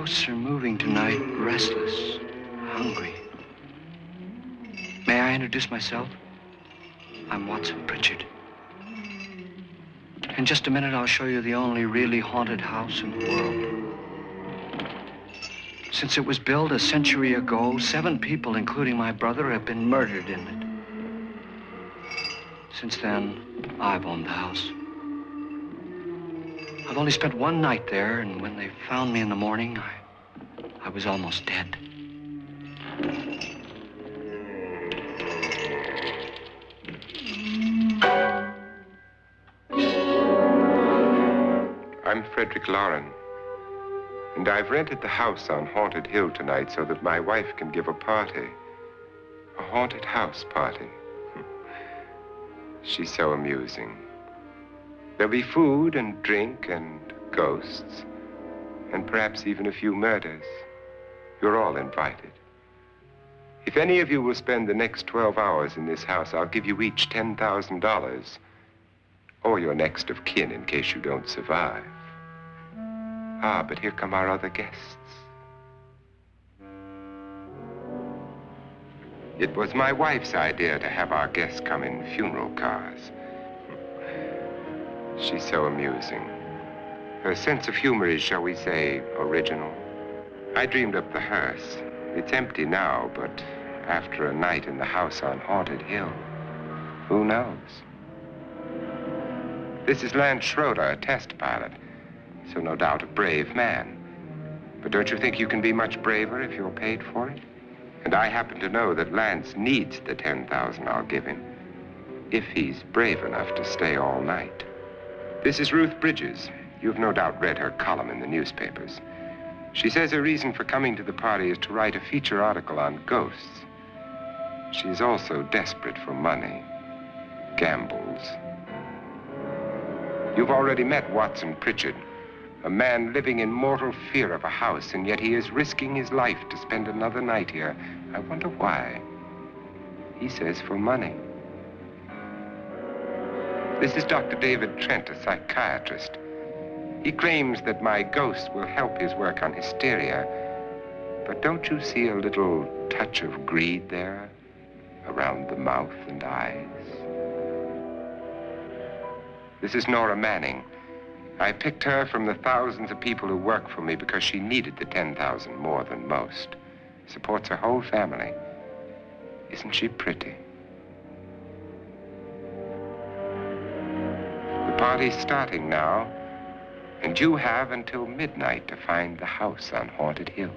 ghosts are moving tonight, restless, hungry. May I introduce myself? I'm Watson Pritchard. In just a minute, I'll show you the only really haunted house in the world. Since it was built a century ago, 7 people, including my brother, have been murdered in it. Since then, I've owned the house. I've only spent one night there, and when they found me in the morning, I was almost dead. I'm Frederick Lauren, and I've rented the house on Haunted Hill tonight so that my wife can give a party. A haunted house party. She's so amusing. There'll be food and drink and ghosts, and perhaps even a few murders. You're all invited. If any of you will spend the next 12 hours in this house, I'll give you each $10,000, or your next of kin in case you don't survive. Ah, but here come our other guests. It was my wife's idea to have our guests come in funeral cars. She's so amusing. Her sense of humor is, shall we say, original. I dreamed up the hearse. It's empty now, but after a night in the house on Haunted Hill, who knows? This is Lance Schroeder, a test pilot, so no doubt a brave man. But don't you think you can be much braver if you're paid for it? And I happen to know that Lance needs the $10,000 I'll give him, if he's brave enough to stay all night. This is Ruth Bridges. You've no doubt read her column in the newspapers. She says her reason for coming to the party is to write a feature article on ghosts. She's also desperate for money, gambles. You've already met Watson Pritchard, a man living in mortal fear of a house, and yet he is risking his life to spend another night here. I wonder why. He says for money. This is Dr. David Trent, a psychiatrist. He claims that my ghost will help his work on hysteria. But don't you see a little touch of greed there around the mouth and eyes? This is Nora Manning. I picked her from the thousands of people who work for me because she needed the $10,000 more than most. Supports her whole family. Isn't she pretty? The party's starting now, and you have until midnight to find the house on Haunted Hill.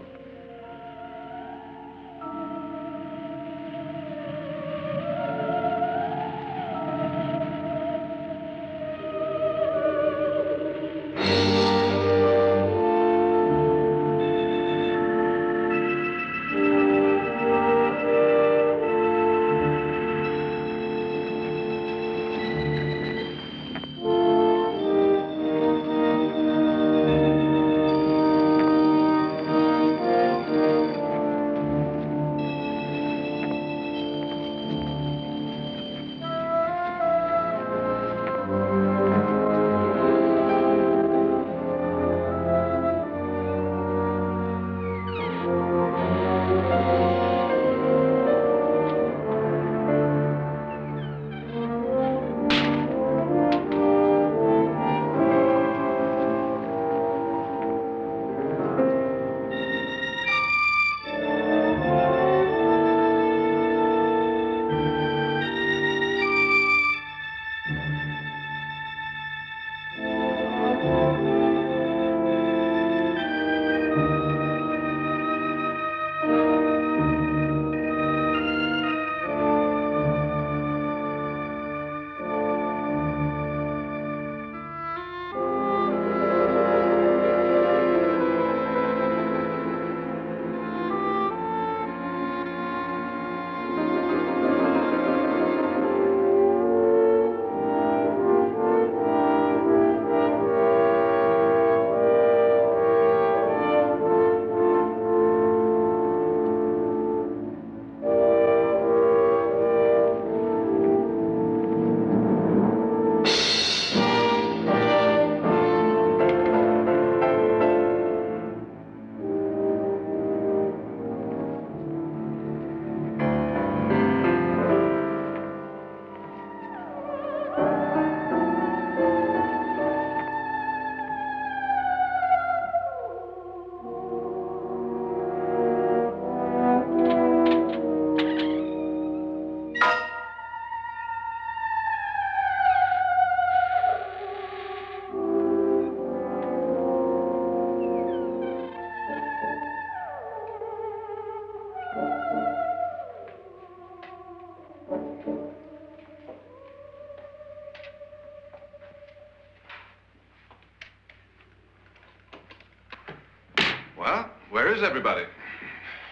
Well, where is everybody?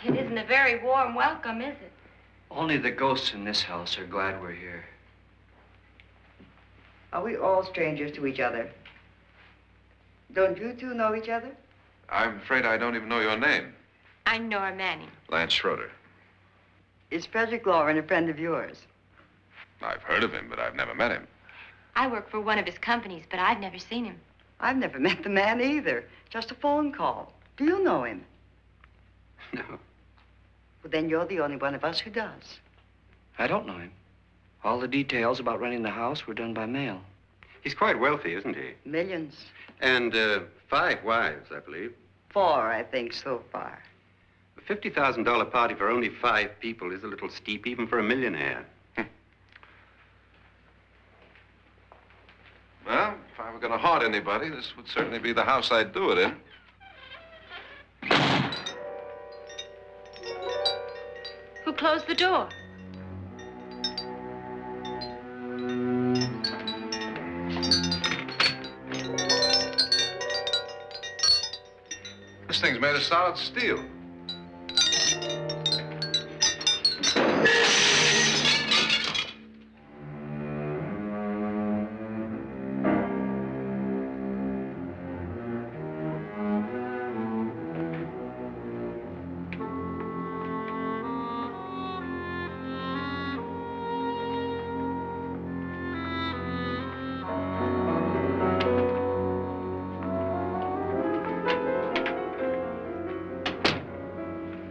It isn't a very warm welcome, is it? Only the ghosts in this house are glad we're here. Are we all strangers to each other? Don't you two know each other? I'm afraid I don't even know your name. I'm Nora Manning. Lance Schroeder. Is Frederick Lauren a friend of yours? I've heard of him, but I've never met him. I work for one of his companies, but I've never seen him. I've never met the man either. Just a phone call. Do you know him? No, Well, then you're the only one of us who does. I don't know him. All the details about running the house were done by mail. He's quite wealthy, isn't he? Millions. And 5 wives, I believe. 4, I think, so far. A $50,000 party for only 5 people is a little steep, even for a millionaire. Well, if I were going to haunt anybody, this would certainly be the house I'd do it in. Who closed the door? This thing's made of solid steel.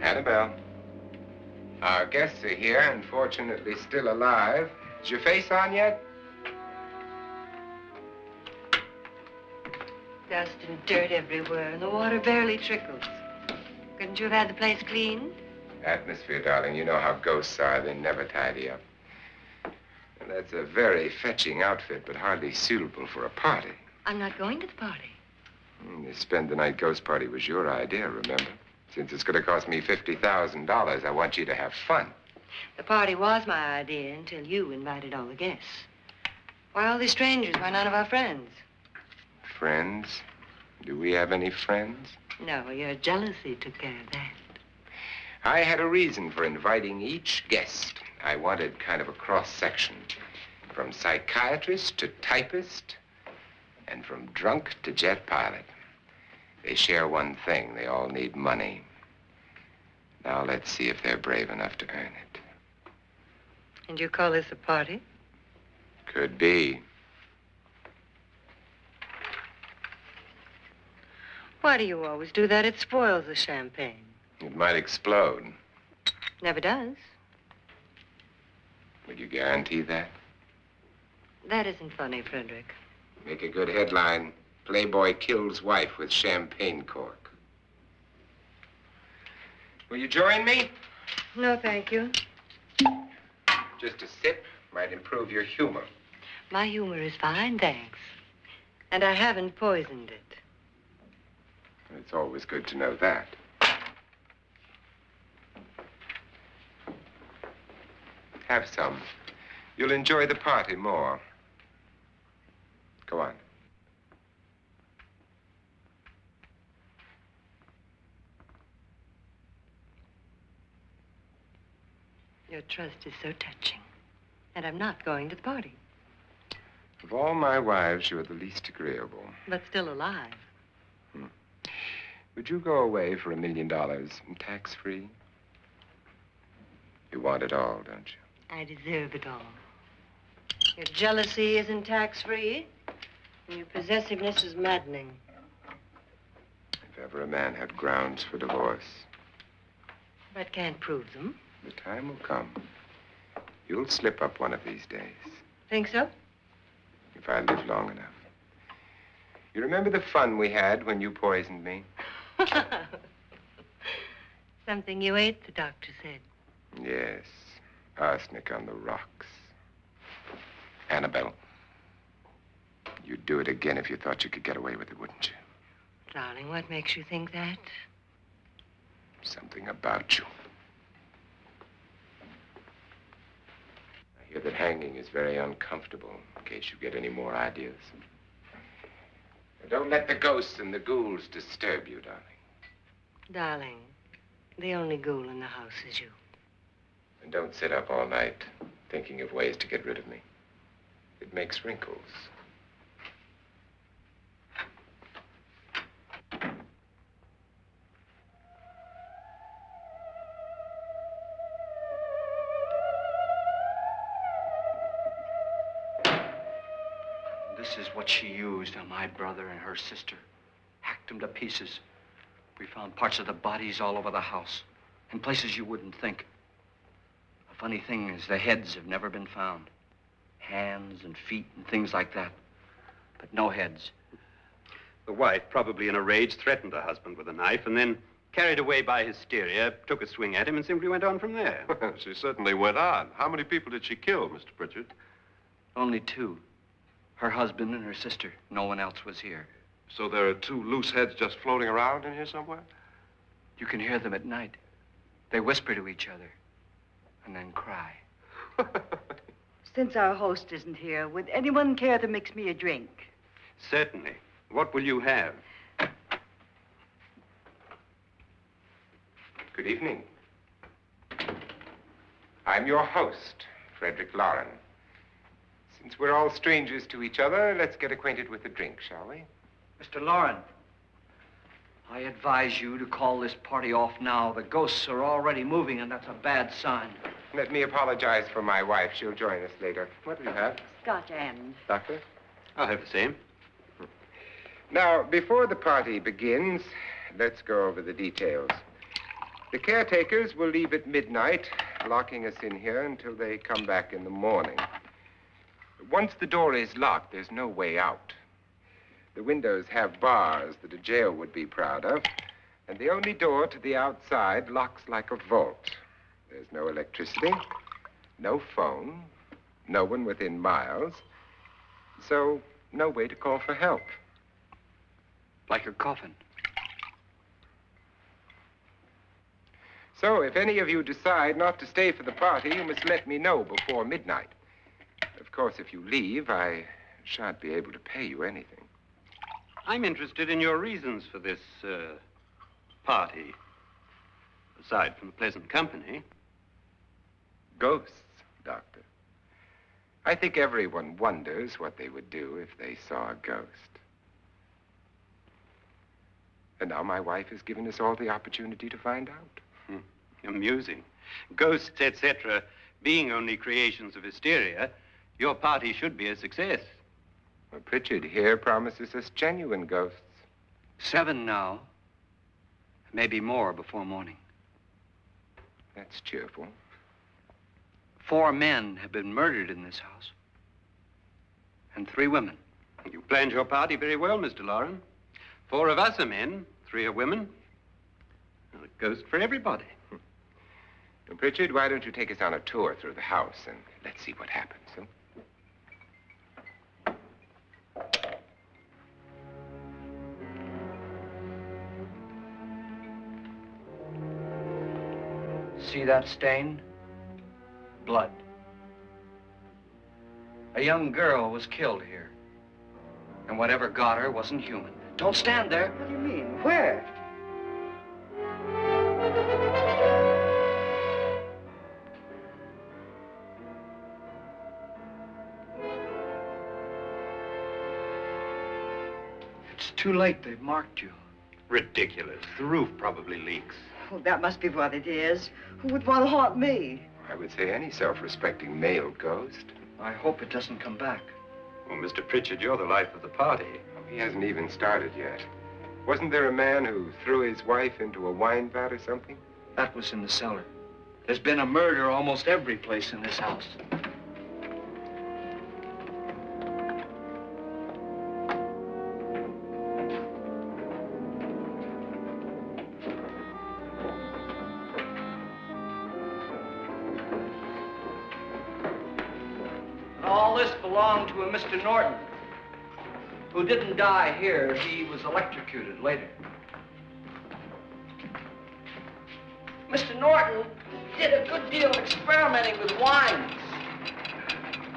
Annabelle, our guests are here, unfortunately still alive. Is your face on yet? Dust and dirt everywhere, and the water barely trickles. Couldn't you have had the place cleaned? Atmosphere, darling. You know how ghosts are. They never tidy up. And that's a very fetching outfit, but hardly suitable for a party. I'm not going to the party. The spend-the-night ghost party was your idea, remember? Since it's going to cost me $50,000, I want you to have fun. The party was my idea until you invited all the guests. Why all these strangers? Why none of our friends? Friends? Do we have any friends? No, your jealousy took care of that. I had a reason for inviting each guest. I wanted kind of a cross-section. From psychiatrist to typist, and from drunk to jet pilot. They share one thing. They all need money. Now let's see if they're brave enough to earn it. And you call this a party? Could be. Why do you always do that? It spoils the champagne. It might explode. Never does. Would you guarantee that? That isn't funny, Frederick. Make a good headline. Playboy kills wife with champagne cork. Will you join me? No, thank you. Just a sip might improve your humor. My humor is fine, thanks. And I haven't poisoned it. It's always good to know that. Have some. You'll enjoy the party more. Go on. Your trust is so touching. And I'm not going to the party. Of all my wives, you're the least agreeable. But still alive. Would you go away for $1 million and tax-free? You want it all, don't you? I deserve it all. Your jealousy isn't tax-free, and your possessiveness is maddening. If ever a man had grounds for divorce. But can't prove them. The time will come. You'll slip up one of these days. Think so? If I live long enough. You remember the fun we had when you poisoned me? Something you ate, the doctor said. Yes. Arsenic on the rocks. Annabelle, you'd do it again if you thought you could get away with it, wouldn't you? Darling, what makes you think that? Something about you. I hear that hanging is very uncomfortable, in case you get any more ideas. Don't let the ghosts and the ghouls disturb you, darling. Darling, the only ghoul in the house is you. And don't sit up all night thinking of ways to get rid of me. It makes wrinkles. This is what she used on my brother and her sister. Hacked them to pieces. We found parts of the bodies all over the house, in places you wouldn't think. The funny thing is the heads have never been found. Hands and feet and things like that. But no heads. The wife, probably in a rage, threatened her husband with a knife and then, carried away by hysteria, took a swing at him and simply went on from there. She certainly went on. How many people did she kill, Mr. Pritchard? Only two. Her husband and her sister. No one else was here. So there are two loose heads just floating around in here somewhere? You can hear them at night. They whisper to each other and then cry. Since our host isn't here, would anyone care to mix me a drink? Certainly. What will you have? Good evening. I'm your host, Frederick Lauren. Since we're all strangers to each other, let's get acquainted with a drink, shall we? Mr. Lauren, I advise you to call this party off now. The ghosts are already moving, and that's a bad sign. Let me apologize for my wife. She'll join us later. What do you have? Scotch and. Doctor? I'll have the same. Now, before the party begins, let's go over the details. The caretakers will leave at midnight, locking us in here until they come back in the morning. Once the door is locked, there's no way out. The windows have bars that a jail would be proud of, and the only door to the outside locks like a vault. There's no electricity, no phone, no one within miles, so no way to call for help. Like a coffin. So if any of you decide not to stay for the party, you must let me know before midnight. Of course, if you leave, I shan't be able to pay you anything. I'm interested in your reasons for this, party. Aside from the pleasant company. Ghosts, Doctor. I think everyone wonders what they would do if they saw a ghost. And now my wife has given us all the opportunity to find out. Amusing. Ghosts, etc., being only creations of hysteria, your party should be a success. Well, Pritchard here promises us genuine ghosts. 7 now. Maybe more before morning. That's cheerful. 4 men have been murdered in this house. And 3 women. You planned your party very well, Mr. Lauren. 4 of us are men, 3 are women. Well, a ghost for everybody. Well, Pritchard, why don't you take us on a tour through the house and let's see what happens, huh? See that stain? Blood. A young girl was killed here. And whatever got her wasn't human. Don't stand there. What do you mean? Where? It's too late. They've marked you. Ridiculous. The roof probably leaks. Oh, that must be what it is. Who would want to haunt me? I would say any self-respecting male ghost. I hope it doesn't come back. Well, Mr. Pritchard, you're the life of the party. Oh, he hasn't even started yet. Wasn't there a man who threw his wife into a wine vat or something? That was in the cellar. There's been a murder almost every place in this house. All this belonged to a Mr. Norton, who didn't die here. He was electrocuted later. Mr. Norton did a good deal of experimenting with wines,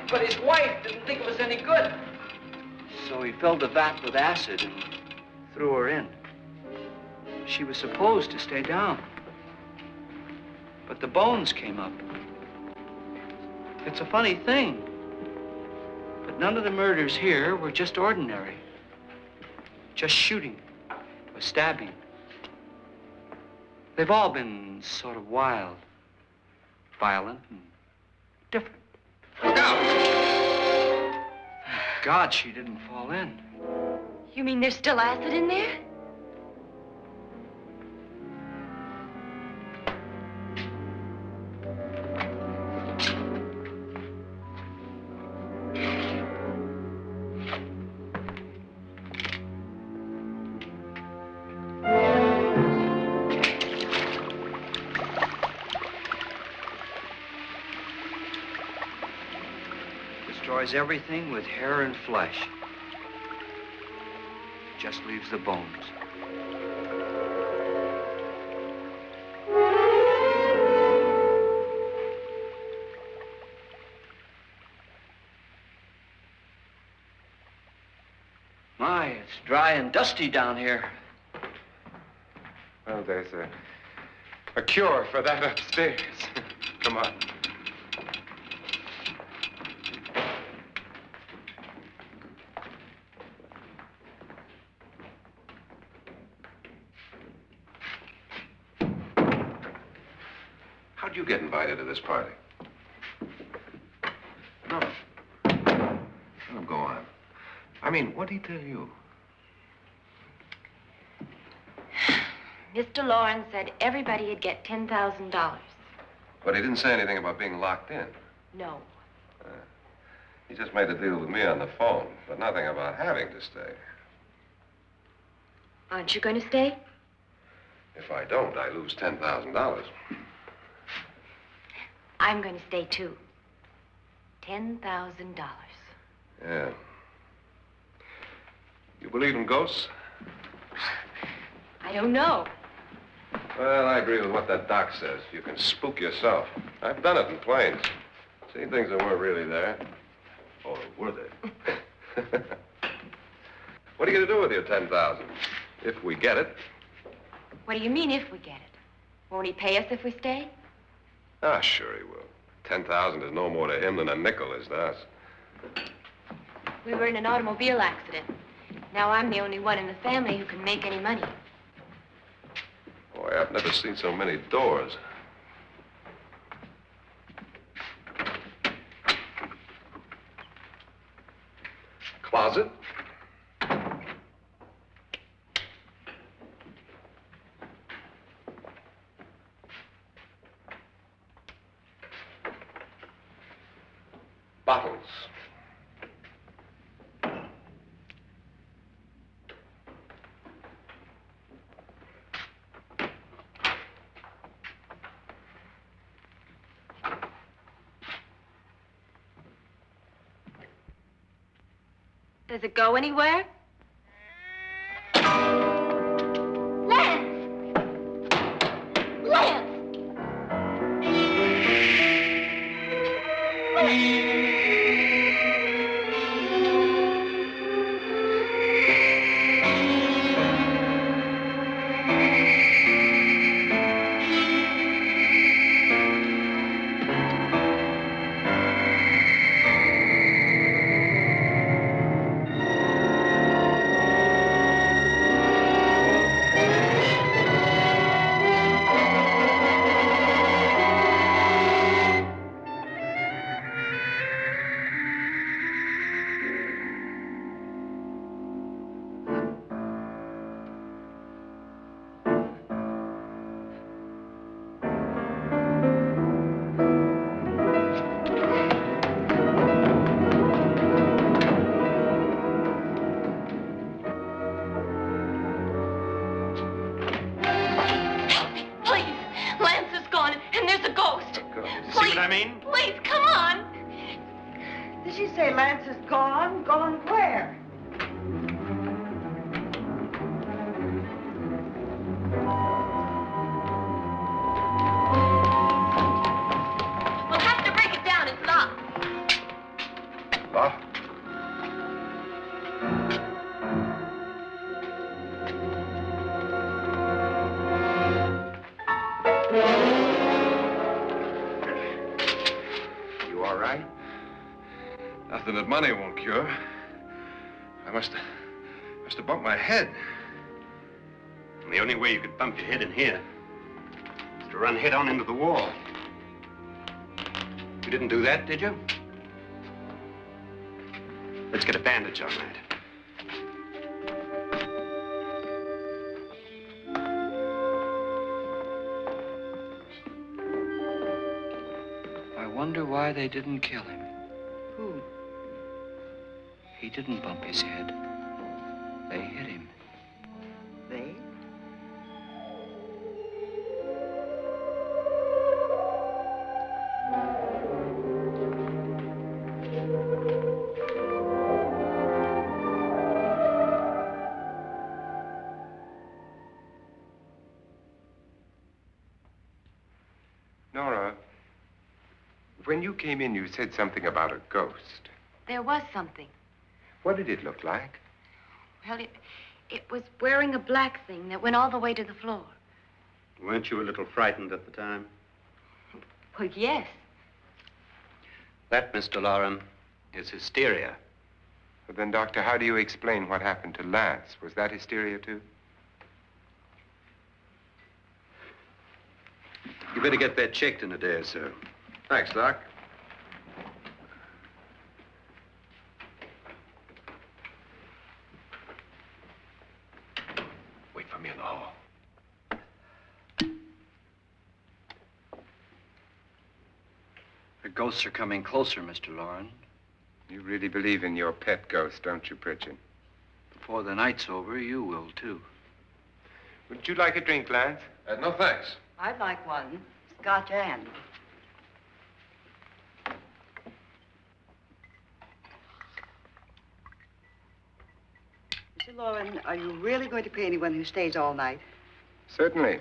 but his wife didn't think it was any good. So he filled the vat with acid and threw her in. She was supposed to stay down. But the bones came up. It's a funny thing, but none of the murders here were just ordinary. Just shooting or stabbing. They've all been sort of wild, violent, and different. Look out! Thank God she didn't fall in. You mean there's still acid in there? Destroys everything with hair and flesh. Just leaves the bones. My, it's dry and dusty down here. Well, there's a cure for that upstairs. Come on. How'd you get invited to this party? No. Oh, go on. I mean, what'd he tell you? Mr. Lawrence said everybody'd get $10,000. But he didn't say anything about being locked in. No. He just made a deal with me on the phone, but nothing about having to stay. Aren't you going to stay? If I don't, I lose $10,000. I'm going to stay, too. $10,000. Yeah. You believe in ghosts? I don't know. Well, I agree with what that doc says. You can spook yourself. I've done it in planes. Seen things that weren't really there. Or were they? What are you going to do with your $10,000? If we get it. What do you mean, if we get it? Won't he pay us if we stay? Ah, sure he will. 10,000 is no more to him than a nickel is to us. We were in an automobile accident. Now I'm the only one in the family who can make any money. Boy, I've never seen so many doors. Closet. Bottles. Does it go anywhere? Lance! Lance! Lance is gone? Gone where? We'll have to break it down. It's locked. Locked? something that money won't cure. I must have bumped my head. And the only way you could bump your head in here is to run head on into the wall. You didn't do that, did you? Let's get a bandage on that. I wonder why they didn't kill him. Who? He didn't bump his head. They hit him. They? Nora, when you came in, you said something about a ghost. There was something. What did it look like? Well, it was wearing a black thing that went all the way to the floor. Weren't you a little frightened at the time? Well, yes. That, Mr. Loren, is hysteria. Well, then, Doctor, how do you explain what happened to Lance? Was that hysteria, too? You better get that checked in a day or so. Thanks, Doc. Wait for me in the hall. The ghosts are coming closer, Mr. Loren. You really believe in your pet ghost, don't you, Pritchard? Before the night's over, you will, too. Would you like a drink, Lance? No, thanks. I'd like one. Scotch and. Mr. Loren, are you really going to pay anyone who stays all night? Certainly.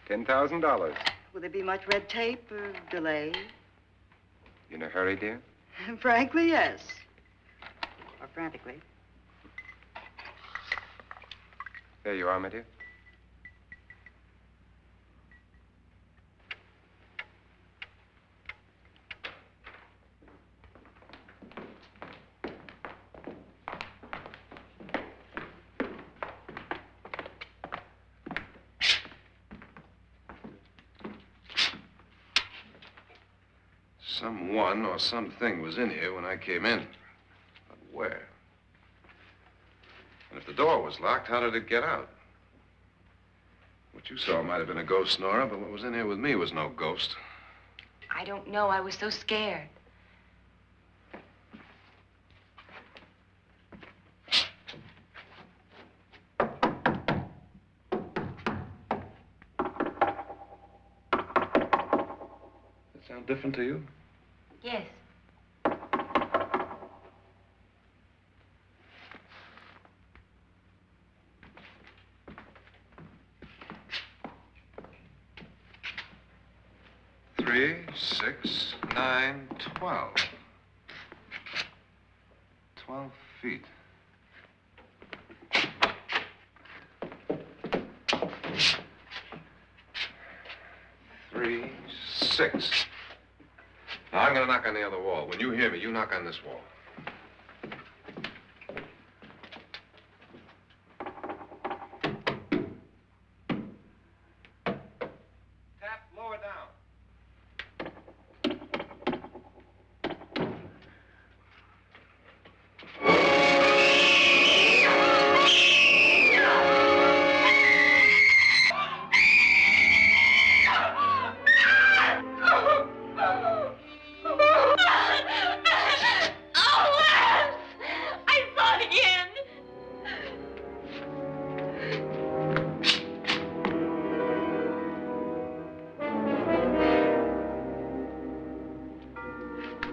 $10,000. Will there be much red tape or delay? You in a hurry, dear? Frankly, yes. Or frantically. There you are, my dear. Someone or something was in here when I came in. But where? And if the door was locked, how did it get out? What you saw might have been a ghost, Nora, but what was in here with me was no ghost. I don't know. I was so scared. Does that sound different to you? Yes. Three, 6, 9, 12. 12 feet. Three, 6. Now, I'm going to knock on the other wall. When you hear me, you knock on this wall. Tap lower down.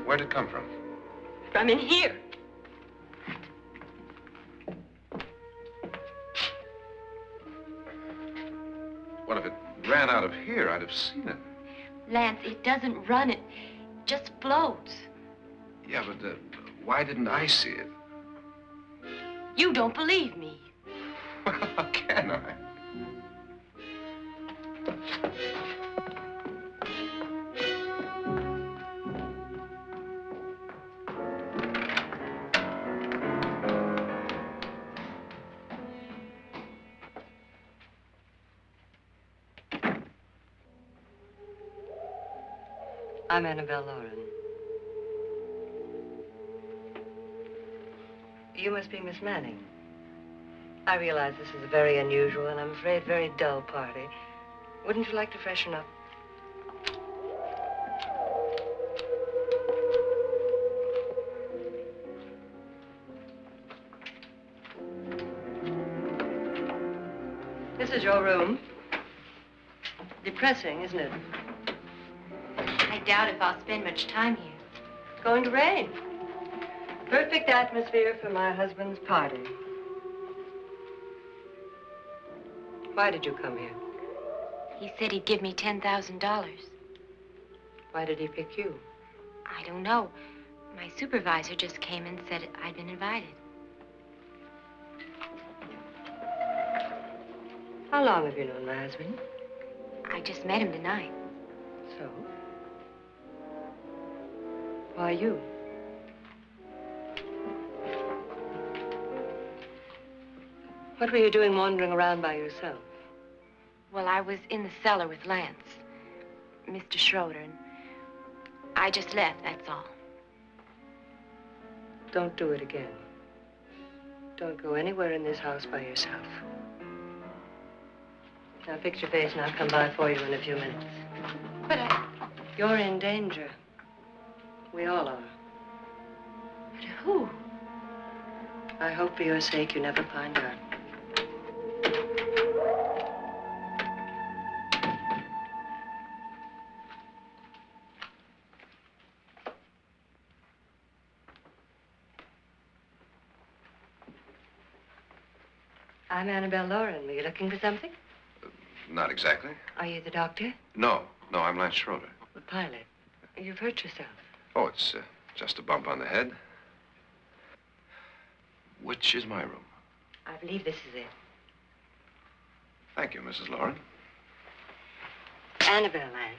Where'd it come from? From in here. What if it ran out of here? I'd have seen it. Lance, it doesn't run. It just floats. Yeah, but why didn't I see it? You don't believe me. Well, how can I? I'm Annabelle Lauren. You must be Miss Manning. I realize this is a very unusual and I'm afraid very dull party. Wouldn't you like to freshen up? This is your room. Depressing, isn't it? I doubt if I'll spend much time here. It's going to rain. Perfect atmosphere for my husband's party. Why did you come here? He said he'd give me $10,000. Why did he pick you? I don't know. My supervisor just came and said I'd been invited. How long have you known my husband? I just met him tonight. So? Why you? What were you doing wandering around by yourself? Well, I was in the cellar with Lance, Mr. Schroeder, and I just left, that's all. Don't do it again. Don't go anywhere in this house by yourself. Now fix your face and I'll come by for you in a few minutes. But You're in danger. We all are. But who? I hope for your sake you never find out. I'm Annabelle Lauren. Were you looking for something? Not exactly. Are you the doctor? No, I'm Lance Schroeder. The pilot. You've hurt yourself. Oh, it's just a bump on the head. Which is my room? I believe this is it. Thank you, Mrs. Lauren. Annabelle, Lance.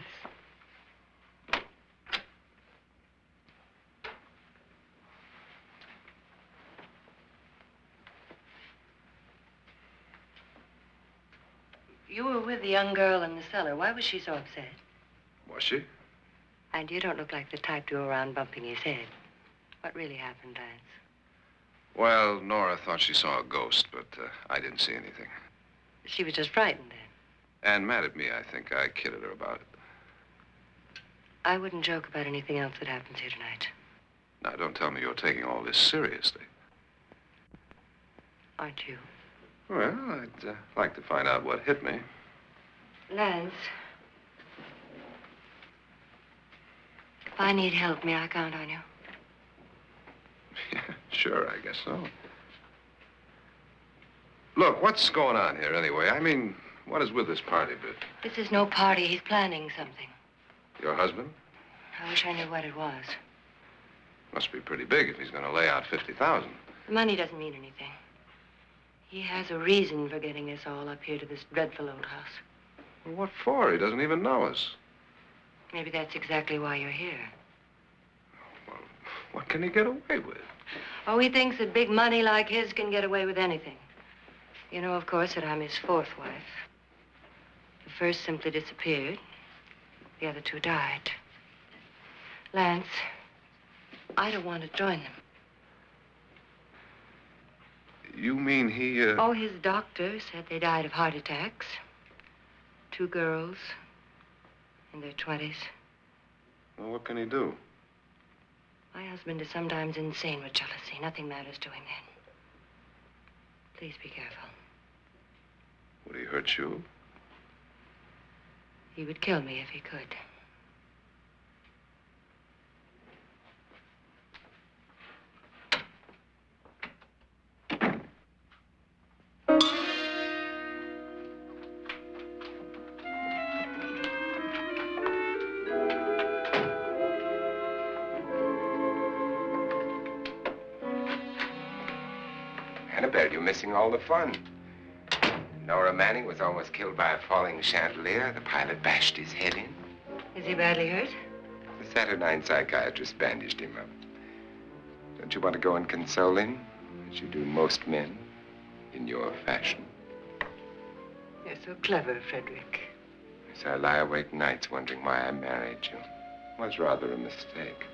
You were with the young girl in the cellar. Why was she so upset? Was she? And you don't look like the type to go around bumping his head. What really happened, Lance? Well, Nora thought she saw a ghost, but I didn't see anything. She was just frightened then. And mad at me, I think. I kidded her about it. I wouldn't joke about anything else that happens here tonight. Now, don't tell me you're taking all this seriously. Aren't you? Well, I'd like to find out what hit me. Lance. If I need help, may I count on you? Yeah, sure, I guess so. Look, what's going on here anyway? I mean, what is with this party bit? This is no party. He's planning something. Your husband? I wish I knew what it was. Must be pretty big if he's going to lay out 50,000. The money doesn't mean anything. He has a reason for getting us all up here to this dreadful old house. Well, what for? He doesn't even know us. Maybe that's exactly why you're here. Well, what can he get away with? Oh, he thinks that big money like his can get away with anything. You know, of course, that I'm his fourth wife. The first simply disappeared. The other two died. Lance, I don't want to join them. You mean he, Oh, his doctor said they died of heart attacks. 2 girls in their 20s. Well, what can he do? My husband is sometimes insane with jealousy. Nothing matters to him then. Please be careful. Would he hurt you? He would kill me if he could. Annabelle, you're missing all the fun. Nora Manning was almost killed by a falling chandelier. The pilot bashed his head in. Is he badly hurt? The Saturnine psychiatrist bandaged him up. Don't you want to go and console him, as you do most men, in your fashion? You're so clever, Frederick. Yes, I lie awake nights wondering why I married you. was rather a mistake.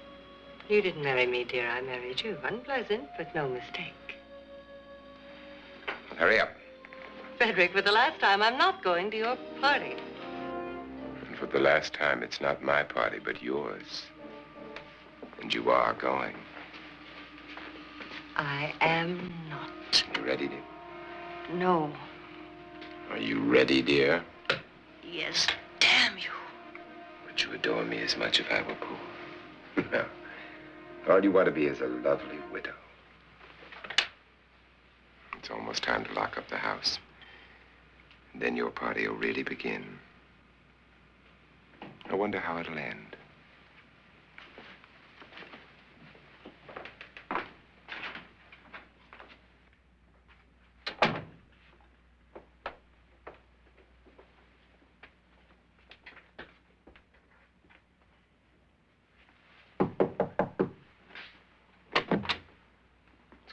You didn't marry me, dear. I married you. Unpleasant, but no mistake. Hurry up. Frederick, for the last time, I'm not going to your party. And for the last time, it's not my party, but yours. And you are going. I am not. You ready, dear? No. Are you ready, dear? Yes, damn you. Would you adore me as much if I were poor? No. All you want to be is a lovely widow. It's almost time to lock up the house. And then your party will really begin. I wonder how it'll end.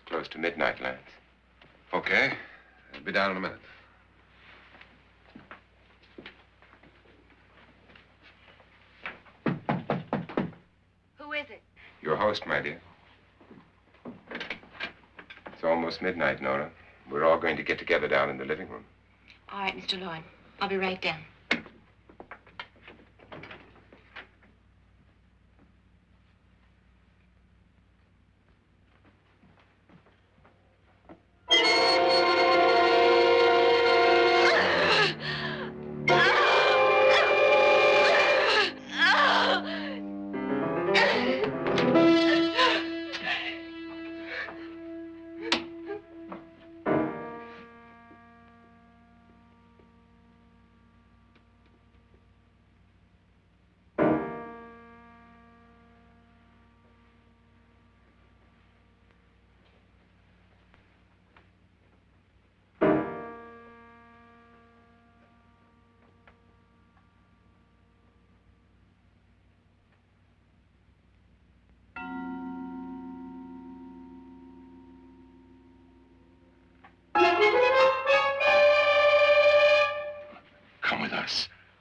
Close to midnight, Lance. Okay. I'll be down in a minute. Who is it? Your host, my dear. It's almost midnight, Nora. We're all going to get together down in the living room. All right, Mr. Lloyd. I'll be right down.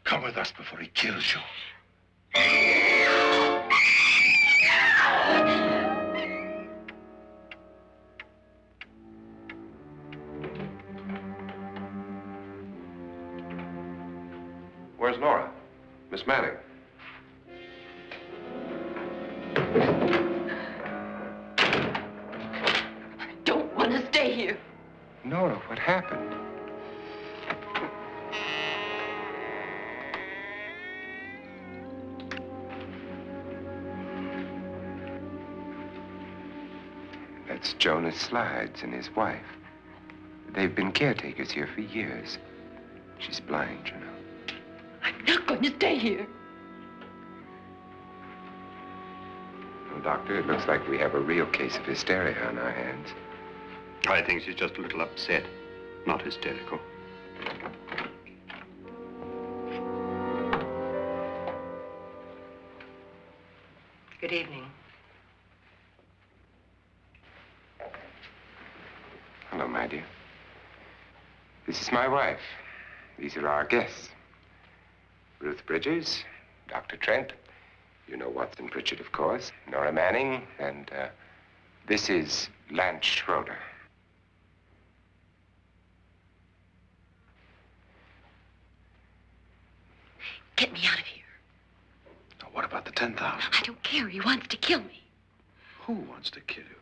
Come with us before he kills you. Where's Nora? Miss Manning. I don't want to stay here. Nora, what happened? That's Jonas Slides and his wife. They've been caretakers here for years. She's blind, you know. I'm not going to stay here. Well, Doctor, it looks like we have a real case of hysteria on our hands. I think she's just a little upset, not hysterical. Good evening. Hello, my dear. This is my wife. These are our guests. Ruth Bridges, Dr. Trent. You know Watson Pritchard, of course. Nora Manning, and this is Lance Schroeder. Get me out of here. Now, what about the 10,000? I don't care. He wants to kill me. Who wants to kill you?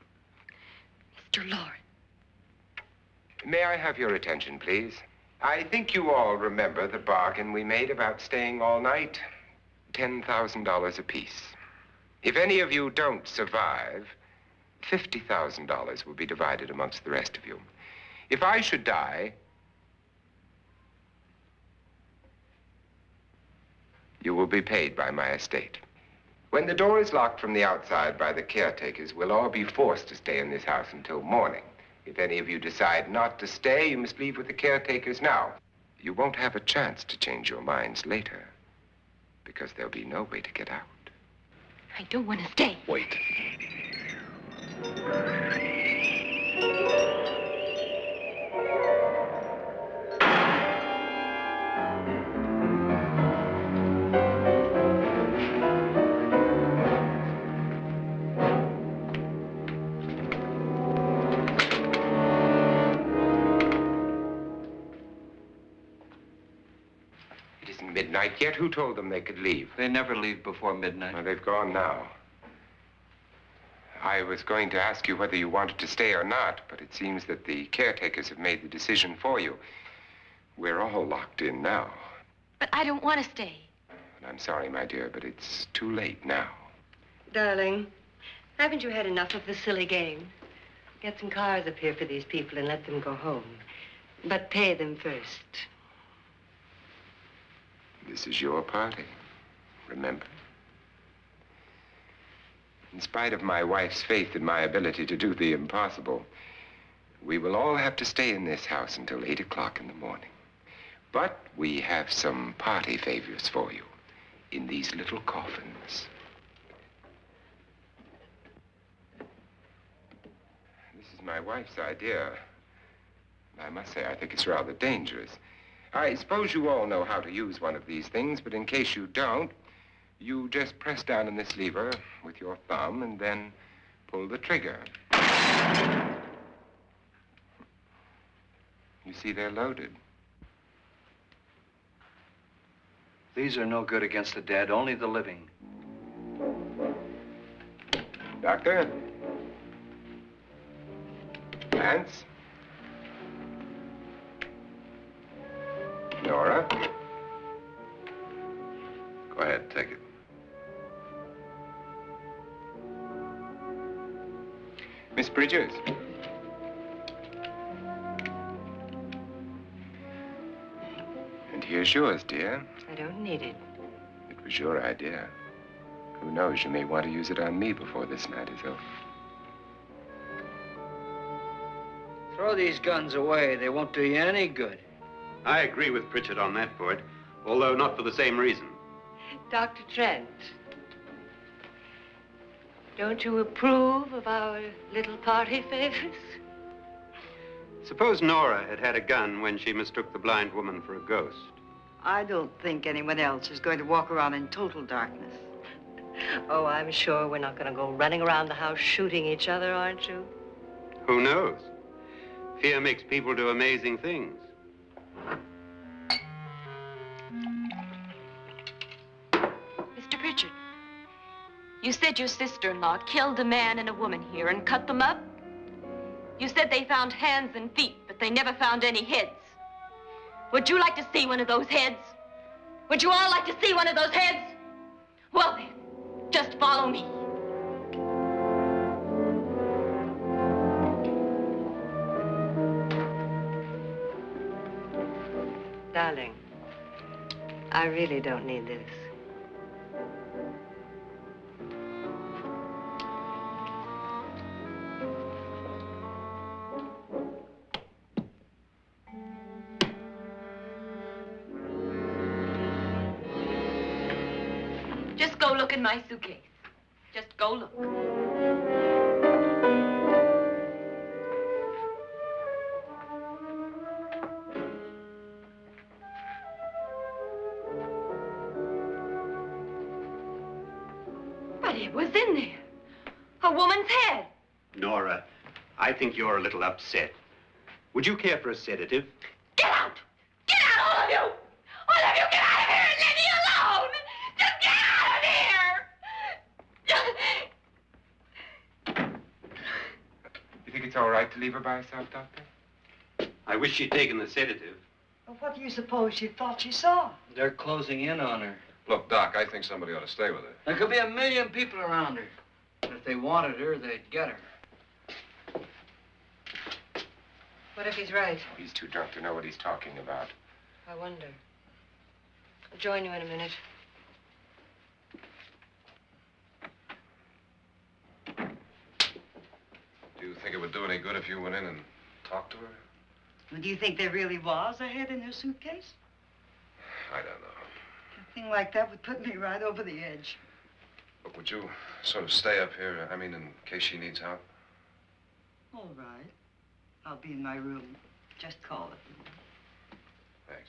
Mr. Lawrence. May I have your attention, please? I think you all remember the bargain we made about staying all night. $10,000 apiece. If any of you don't survive, $50,000 will be divided amongst the rest of you. If I should die, you will be paid by my estate. When the door is locked from the outside by the caretakers, we'll all be forced to stay in this house until morning. If any of you decide not to stay, you must leave with the caretakers now. You won't have a chance to change your minds later, because there'll be no way to get out. I don't want to stay. Wait. isn't midnight yet. Who told them they could leave? They never leave before midnight. Well, they've gone now. I was going to ask you whether you wanted to stay or not, but it seems that the caretakers have made the decision for you. We're all locked in now. But I don't want to stay. And I'm sorry, my dear, but it's too late now. Darling, haven't you had enough of the silly game? Get some cars up here for these people and let them go home. But pay them first. This is your party, remember? In spite of my wife's faith in my ability to do the impossible, we will all have to stay in this house until 8 o'clock in the morning. But we have some party favors for you in these little coffins. This is my wife's idea. I must say, I think it's rather dangerous. I suppose you all know how to use one of these things, but in case you don't, you just press down on this lever with your thumb and then pull the trigger. You see, they're loaded. These are no good against the dead, only the living. Doctor? Lance? Nora? Go ahead, take it. Miss Bridges? And here's yours, dear. I don't need it. It was your idea. Who knows, you may want to use it on me before this night is over. Throw these guns away. They won't do you any good. I agree with Pritchard on that point, although not for the same reason. Dr. Trent, don't you approve of our little party favors? Suppose Nora had had a gun when she mistook the blind woman for a ghost. I don't think anyone else is going to walk around in total darkness. Oh, I'm sure we're not going to go running around the house shooting each other, aren't you? Who knows? Fear makes people do amazing things. Mr. Pritchard, you said your sister-in-law killed a man and a woman here and cut them up? You said they found hands and feet, but they never found any heads. Would you like to see one of those heads? Would you all like to see one of those heads? Well then, just follow me. Darling, I really don't need this. Just go look in my suitcase. Just go look. But it was in there. A woman's head. Nora, I think you're a little upset. Would you care for a sedative? Get out! Get out, all of you! All of you, get out of here and leave me alone! Just get out of here! You think it's all right to leave her by herself, Doctor? I wish she'd taken the sedative. Well, what do you suppose she thought she saw? They're closing in on her. Look, Doc, I think somebody ought to stay with her. There could be 1 million people around her. And if they wanted her, they'd get her. What if he's right? He's too drunk to know what he's talking about. I wonder. I'll join you in a minute. Do you think it would do any good if you went in and talked to her? Well, do you think there really was a head in her suitcase? I don't know. A thing like that would put me right over the edge. But would you sort of stay up here, I mean, in case she needs help? All right. I'll be in my room. Just call it. Thanks.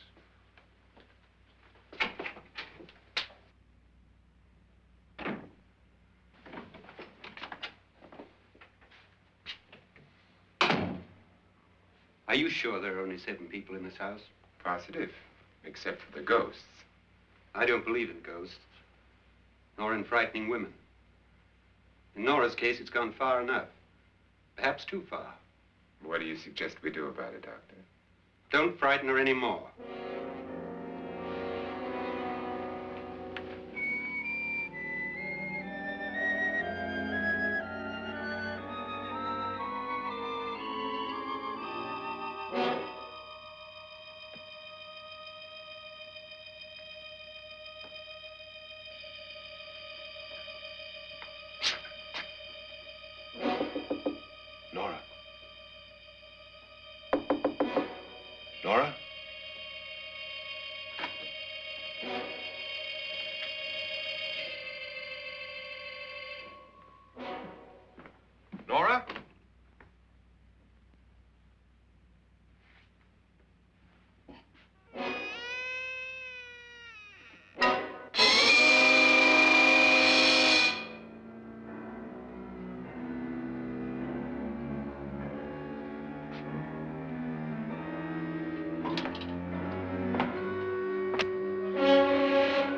Are you sure there are only 7 people in this house? Positive, except for the ghosts. I don't believe in ghosts, nor in frightening women. In Nora's case, it's gone far enough. Perhaps too far. What do you suggest we do about it, Doctor? Don't frighten her anymore. Nora? Nora? Nora?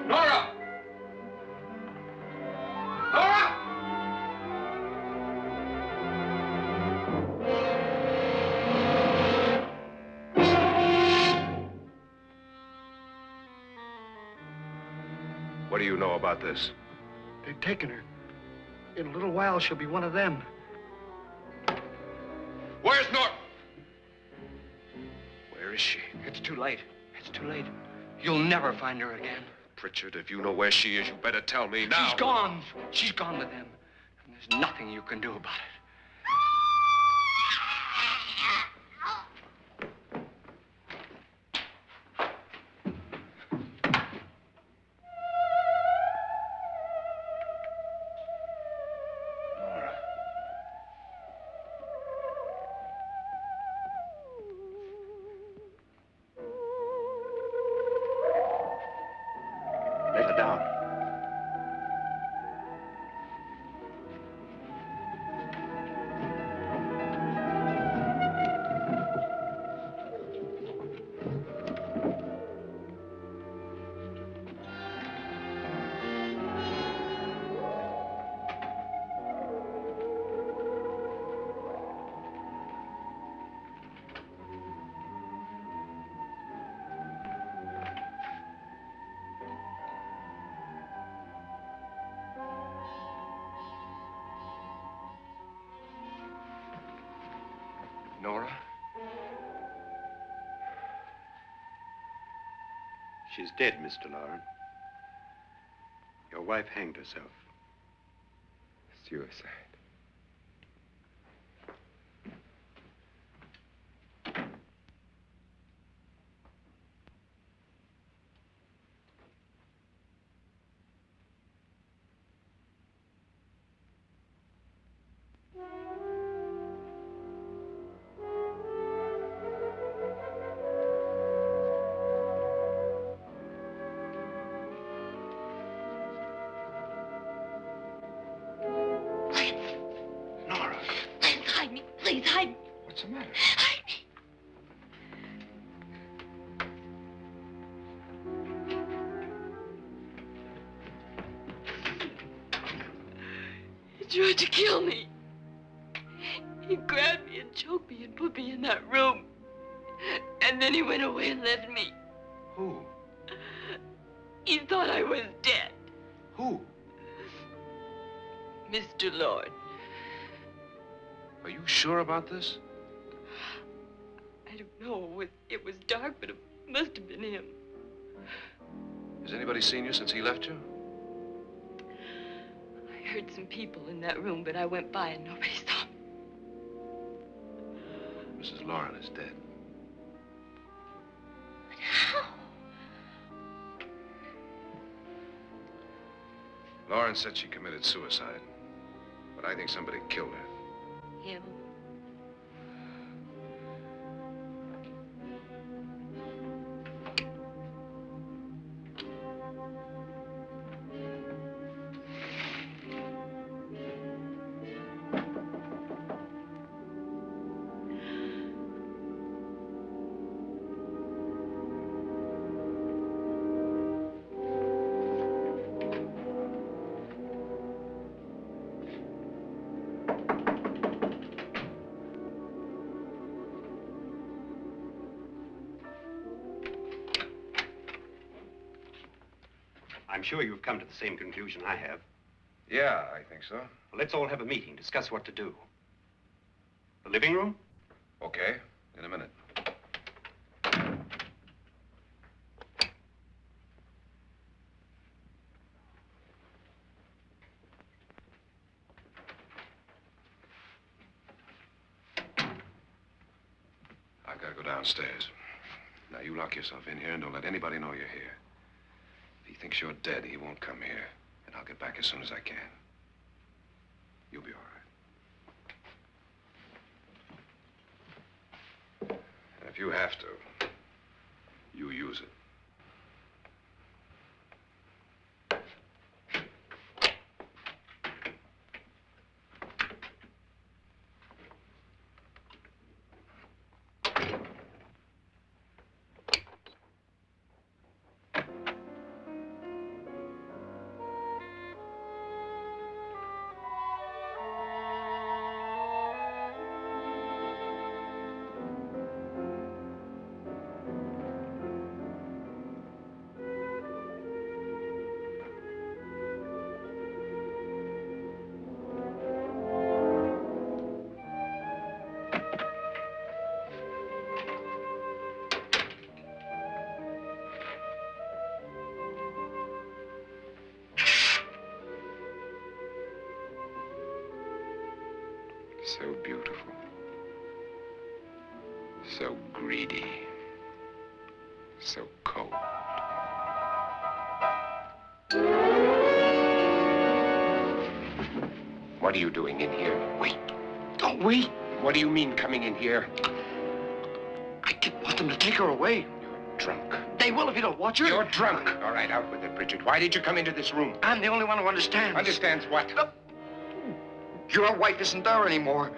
Nora! Nora! What do you know about this? They've taken her. In a little while, she'll be one of them. Where's Nora? Where is she? It's too late. It's too late. You'll never find her again. Pritchard, if you know where she is, you better tell me now. She's gone. She's gone with them. And there's nothing you can do about it. Nora. Let her down. Nora? She's dead, Mr. Lauren. Your wife hanged herself. Suicide. Nora, Please hide me. Please hide me. What's the matter? Hide me. He tried to kill me. He grabbed me and choked me and put me in that room. And then he went away and left me. who? He thought I was dead. Who? Mr. Lord. Are you sure about this? I don't know. It was dark, but it must have been him. Has anybody seen you since he left you? I heard some people in that room, but I went by and nobody saw me. Mrs. Lauren is dead. But how? Lauren said she committed suicide, but I think somebody killed her. Him? I'm sure you've come to the same conclusion I have. Yeah, I think so. Well, let's all have a meeting, discuss what to do. The living room? Okay, in a minute. I've got to go downstairs. Now, you lock yourself in here and don't let anybody know you're here. If he thinks you're dead, he won't come here. And I'll get back as soon as I can. You'll be all right. And if you have to, you use it. So beautiful. So greedy. So cold. What are you doing in here? Wait. Don't wait. What do you mean coming in here? I didn't want them to take her away. You're drunk. They will if you don't watch her. You're drunk. All right, out with it, Bridget. Why did you come into this room? I'm the only one who understands. Understands what? Your wife isn't there anymore.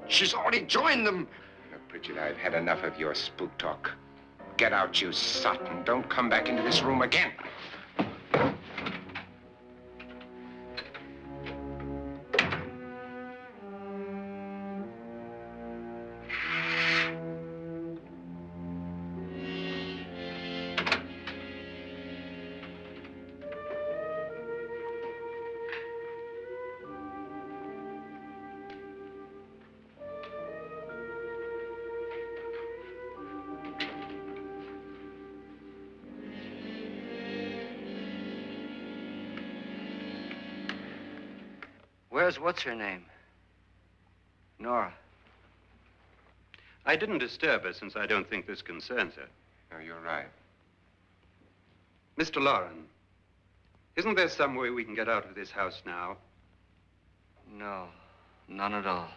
She's already joined them. Look, Bridget, I've had enough of your spook talk. Get out, you sot, and don't come back into this room again. Where's what's-her-name? Nora. I didn't disturb her since I don't think this concerns her. No, you're right. Mr. Loren, isn't there some way we can get out of this house now? No, none at all.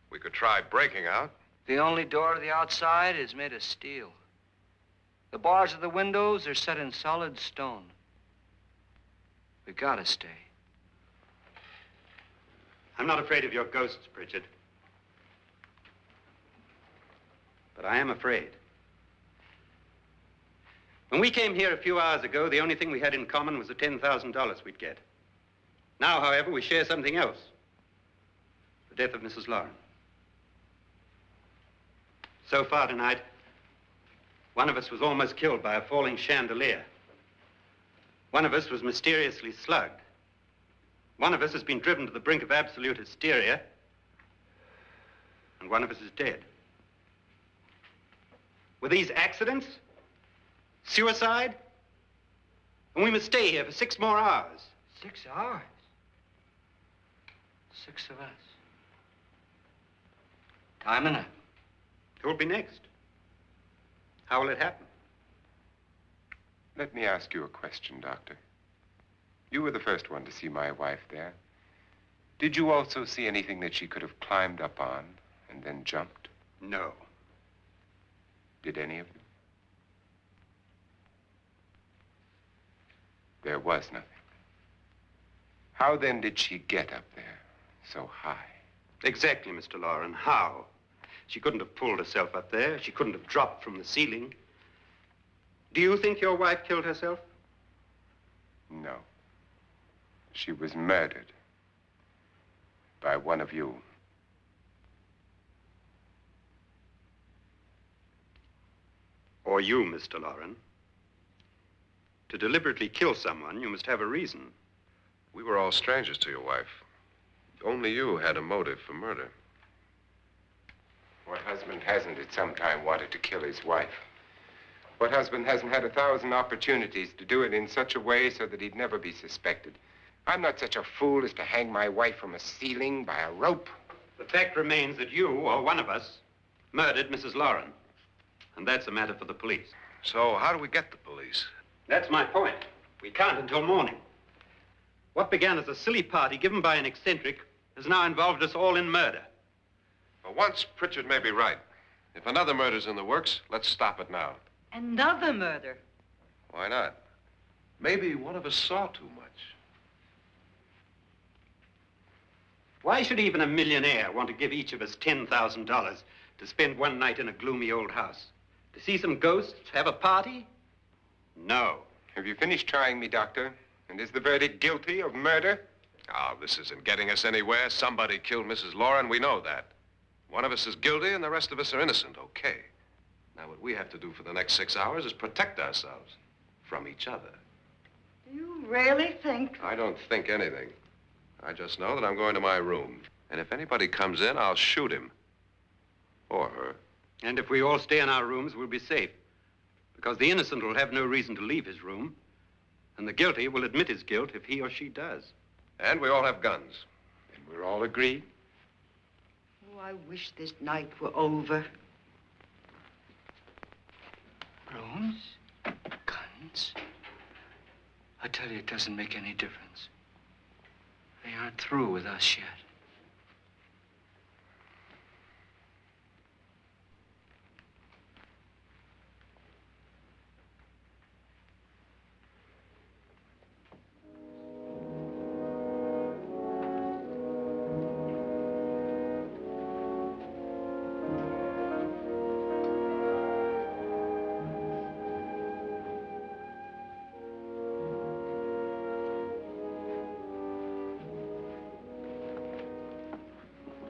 We could try breaking out. The only door to the outside is made of steel. The bars of the windows are set in solid stone. We gotta stay. I'm not afraid of your ghosts, Bridget. But I am afraid. When we came here a few hours ago, the only thing we had in common was the $10,000 we'd get. Now, however, we share something else. The death of Mrs. Loren. So far tonight, one of us was almost killed by a falling chandelier. One of us was mysteriously slugged. One of us has been driven to the brink of absolute hysteria, and one of us is dead. Were these accidents? Suicide? And we must stay here for 6 more hours. 6 hours? 6 of us. Time enough. Who'll be next? How will it happen? Let me ask you a question, Doctor. You were the first one to see my wife there. Did you also see anything that she could have climbed up on and then jumped? No. Did any of you? There was nothing. How then did she get up there so high? Exactly, Mr. Loren. How? She couldn't have pulled herself up there. She couldn't have dropped from the ceiling. Do you think your wife killed herself? No. She was murdered by one of you. Or you, Mr. Loren. To deliberately kill someone, you must have a reason. We were all strangers to your wife. Only you had a motive for murder. What husband hasn't at some time wanted to kill his wife? What husband hasn't had 1,000 opportunities to do it in such a way so that he'd never be suspected? I'm not such a fool as to hang my wife from a ceiling by a rope. The fact remains that you, or one of us, murdered Mrs. Lauren. And that's a matter for the police. So how do we get the police? That's my point. We can't until morning. What began as a silly party given by an eccentric has now involved us all in murder. For once, Pritchard may be right. If another murder's in the works, let's stop it now. Another murder? Why not? Maybe one of us saw too much. Why should even a millionaire want to give each of us $10,000 to spend one night in a gloomy old house? To see some ghosts, have a party? No. Have you finished trying me, Doctor? And is the verdict guilty of murder? Oh, this isn't getting us anywhere. Somebody killed Mrs. Lauren. We know that. One of us is guilty and the rest of us are innocent, okay. Now, what we have to do for the next 6 hours is protect ourselves from each other. Do you really think? I don't think anything. I just know that I'm going to my room. And if anybody comes in, I'll shoot him. Or her. And if we all stay in our rooms, we'll be safe. Because the innocent will have no reason to leave his room. And the guilty will admit his guilt if he or she does. And we all have guns. And we're all agreed? Oh, I wish this night were over. Rooms? Guns? I tell you, it doesn't make any difference. They aren't through with us yet.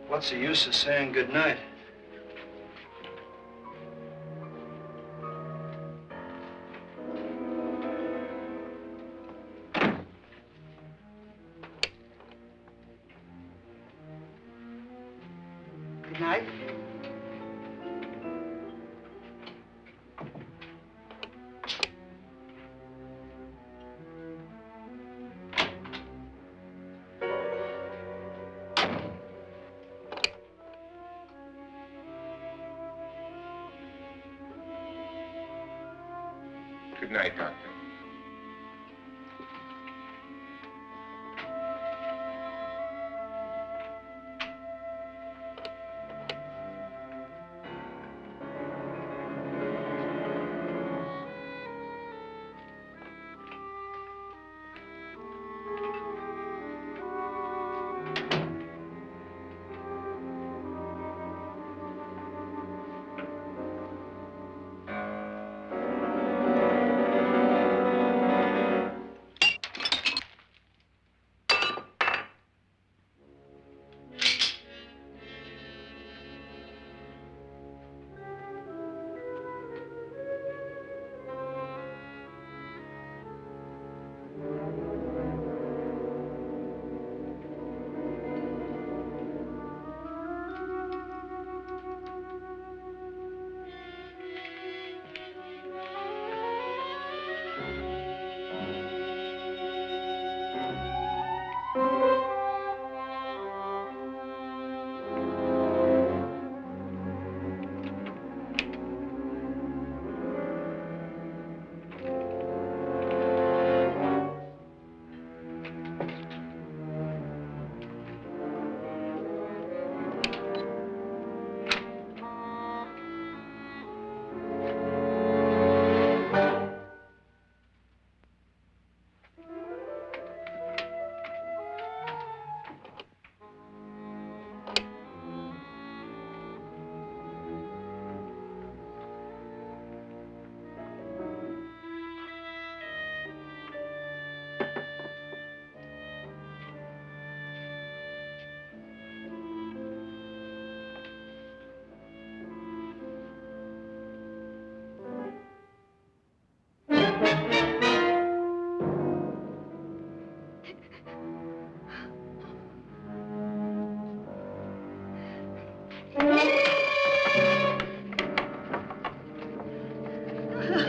What's the use of saying goodnight? Good night. Good night, Doctor.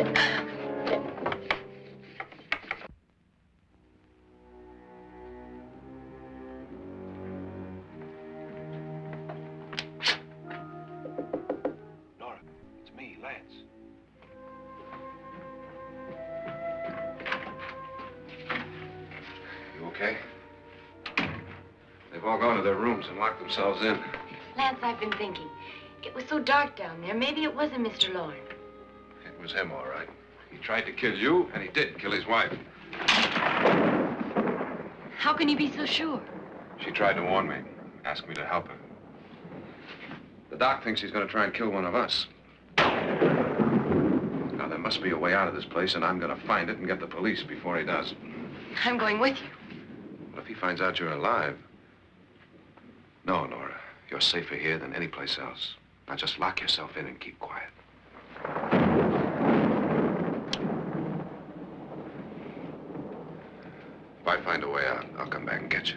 Nora, it's me, Lance. You okay? They've all gone to their rooms and locked themselves in. Lance, I've been thinking. It was so dark down there. Maybe it wasn't Mr. Lorne. It was him, all right. He tried to kill you, and he did kill his wife. How can you be so sure? She tried to warn me, asked me to help her. The doc thinks he's going to try and kill one of us. Now, there must be a way out of this place, and I'm going to find it and get the police before he does. I'm going with you. Well, if he finds out you're alive... No, Nora. You're safer here than any place else. Now, just lock yourself in and keep quiet. If I find a way out, I'll come back and get you.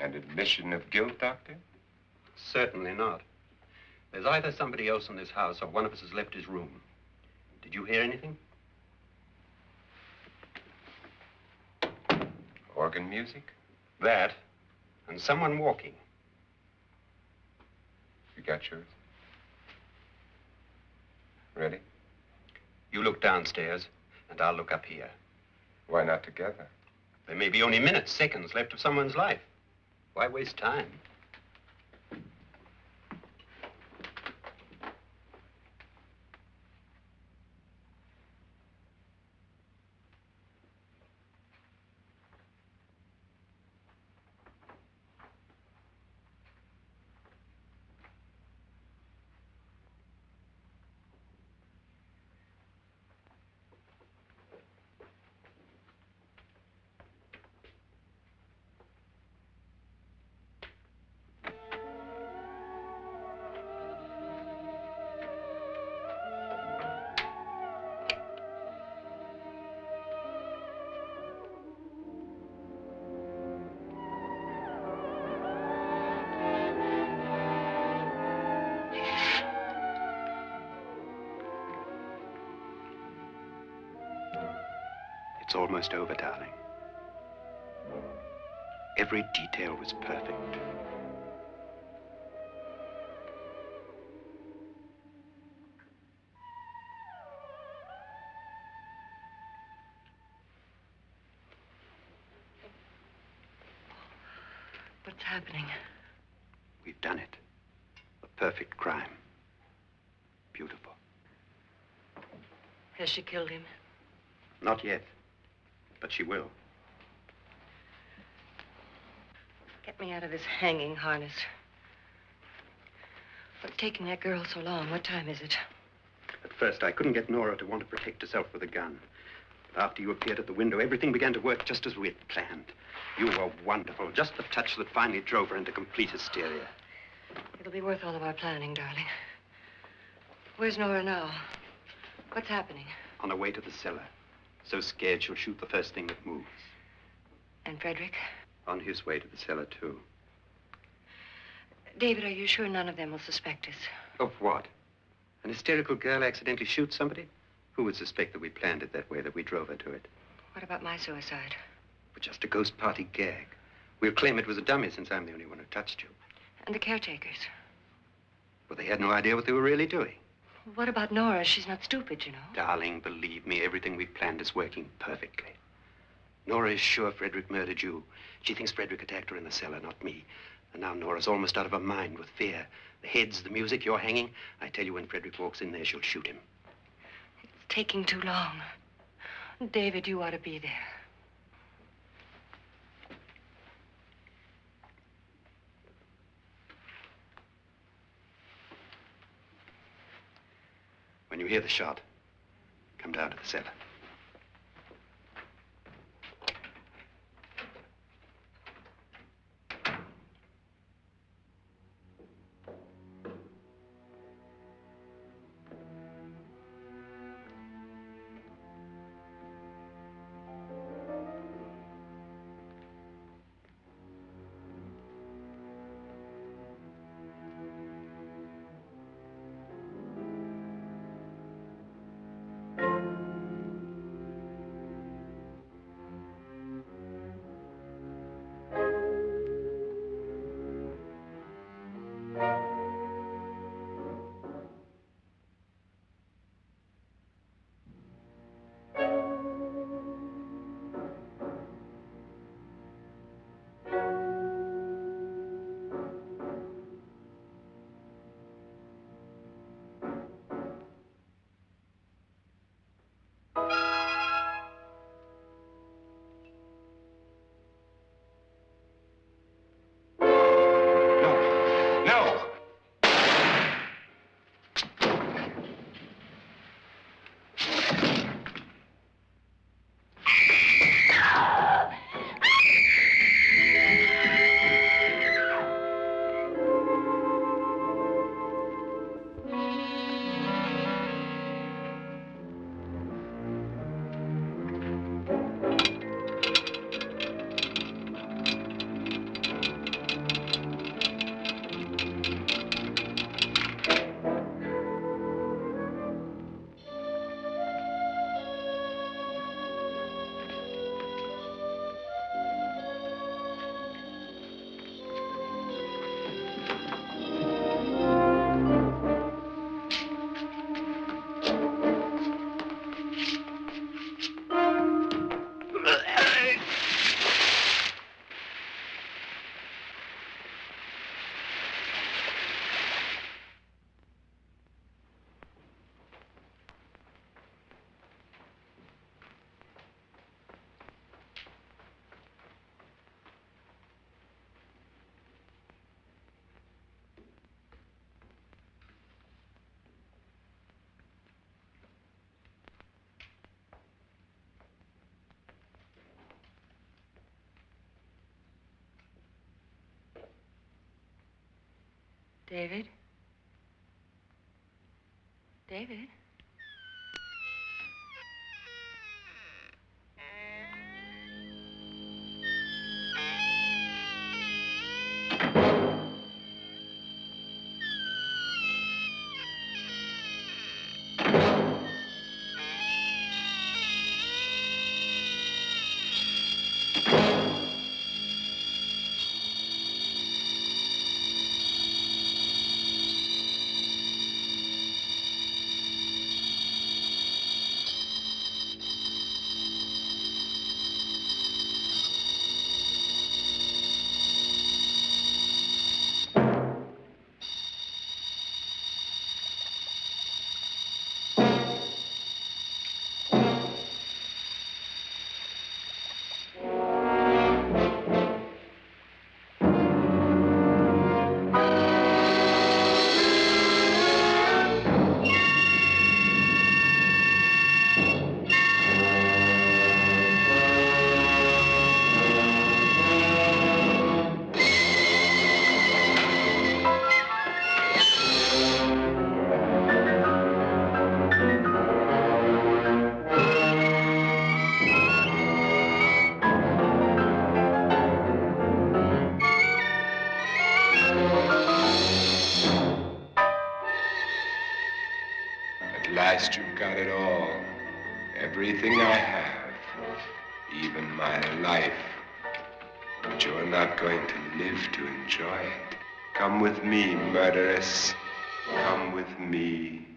An admission of guilt, Doctor? Certainly not. There's either somebody else in this house or one of us has left his room. Did you hear anything? Organ music? That, and someone walking. You got yours? Ready? You look downstairs, and I'll look up here. Why not together? There may be only minutes, seconds left of someone's life. Why waste time? It's almost over, darling. Every detail was perfect. What's happening? We've done it. A perfect crime. Beautiful. Has she killed him? Not yet. But she will. Get me out of this hanging harness. What's taking that girl so long? What time is it? At first, I couldn't get Nora to want to protect herself with a gun. But after you appeared at the window, everything began to work just as we had planned. You were wonderful. Just the touch that finally drove her into complete hysteria. It'll be worth all of our planning, darling. Where's Nora now? What's happening? On her way to the cellar. So scared she'll shoot the first thing that moves. And Frederick? On his way to the cellar, too. David, are you sure none of them will suspect us? Of what? An hysterical girl accidentally shoots somebody? Who would suspect that we planned it that way, that we drove her to it? What about my suicide? But just a ghost party gag. We'll claim it was a dummy since I'm the only one who touched you. And the caretakers? Well, they had no idea what they were really doing. What about Nora? She's not stupid, you know. Darling, believe me, everything we planned is working perfectly. Nora is sure Frederick murdered you. She thinks Frederick attacked her in the cellar, not me. And now Nora's almost out of her mind with fear. The heads, the music, you're hanging. I tell you, when Frederick walks in there, she'll shoot him. It's taking too long. David, you ought to be there. When you hear the shot, come down to the cellar. David? David? last you've got it all. Everything I have, even my life. But you're not going to live to enjoy it. Come with me, murderess. Come with me.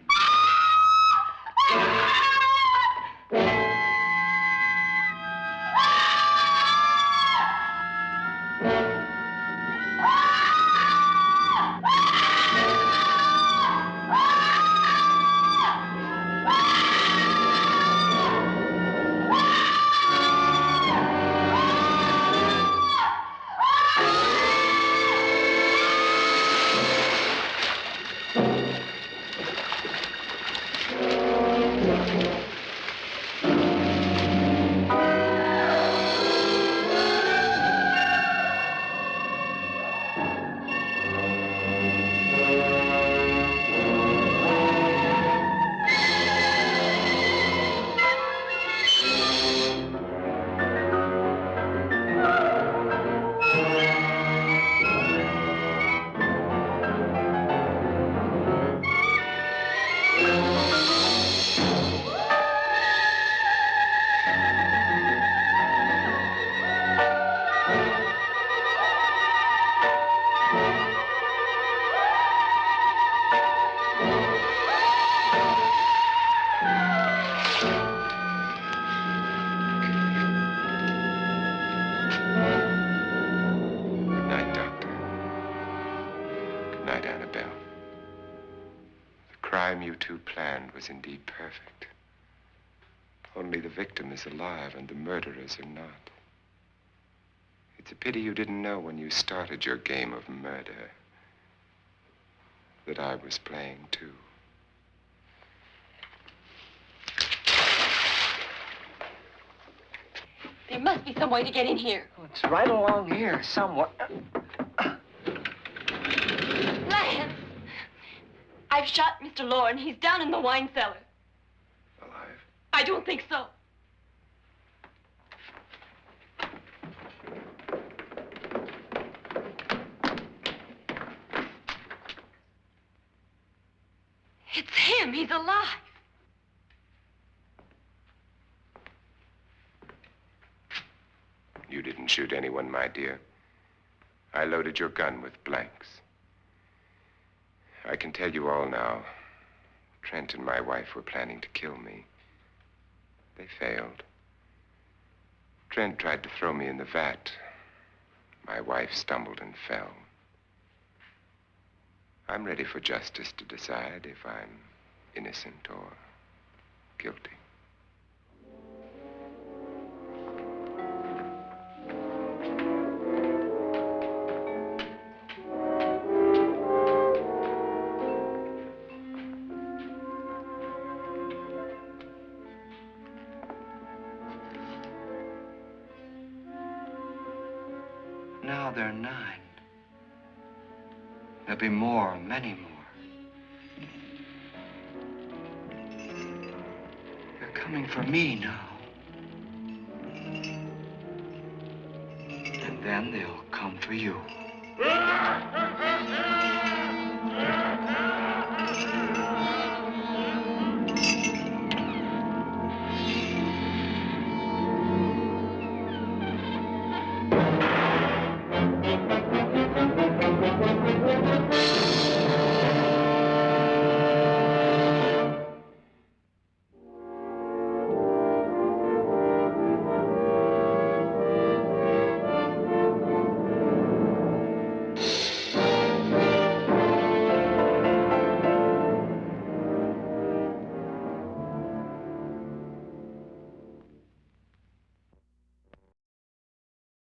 Was indeed perfect. Only the victim is alive and the murderers are not. It's a pity you didn't know when you started your game of murder that I was playing too. There must be some way to get in here. Oh, it's right along here somewhere. Lance! I've shot Mr. Loren. He's down in the wine cellar. Alive? I don't think so. It's him. He's alive. You didn't shoot anyone, my dear. I loaded your gun with blanks. I can tell you all now. Trent and my wife were planning to kill me. They failed. Trent tried to throw me in the vat. My wife stumbled and fell. I'm ready for justice to decide if I'm innocent or guilty. Now they're 9. There'll be more, many more. They're coming for me now. And then they'll come for you.